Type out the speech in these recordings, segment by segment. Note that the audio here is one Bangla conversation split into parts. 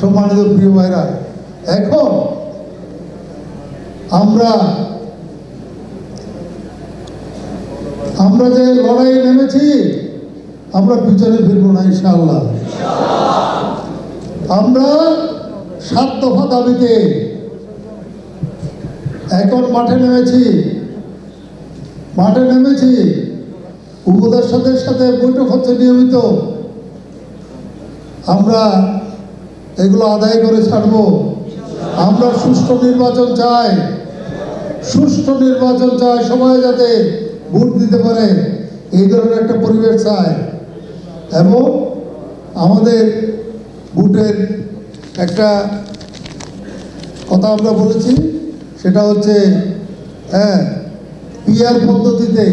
সম্মানিত প্রিয় ভাইরা, এখন আমরা যে লড়াইয়ে নেমেছি, আমরা পিছনে ফিরবো না ইনশাআল্লাহ। আমরা 7 দফা দাবিতে এখন মাঠে নেমেছি। উপদেষ্টাদের সাথে বৈঠক হচ্ছে নিয়মিত। আমরা এগুলো আদায় করে ছাড়বো। আমরা সুষ্ঠু নির্বাচন চাই, সবাই যাতে ভোট দিতে পারে এই ধরনের একটা পরিবেশ চাই। এবং আমাদের ভোটের একটা কথা আমরা বলেছি, সেটা হচ্ছে পিআর পদ্ধতিতে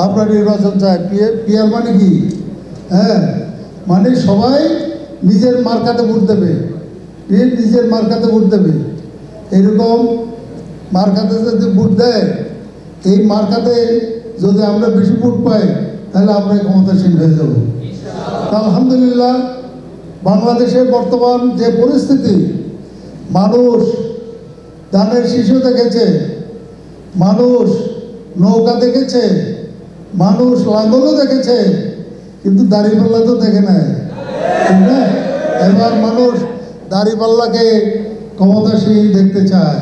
আমরা নির্বাচন চাই। পিআর মানে কি? মানে সবাই নিজের মার্কাতে ভোট দেবে, এরকম মার্কাতে যদি ভোট দেয়, এই মার্কাতে যদি আমরা বেশি ভোট পাই তাহলে আমরা ক্ষমতাসীন হয়ে যাব। আলহামদুলিল্লাহ, বাংলাদেশের বর্তমান যে পরিস্থিতি, মানুষ ধানের শীষও দেখেছে, মানুষ নৌকা দেখেছে, মানুষ লাঙ্গলও দেখেছে, কিন্তু দাঁড়িপাল্লা তো দেখে নাই, ঠিক না? এবার মানুষ দাঁড়িপাল্লাকে ক্ষমতাসীন দেখতে চায়।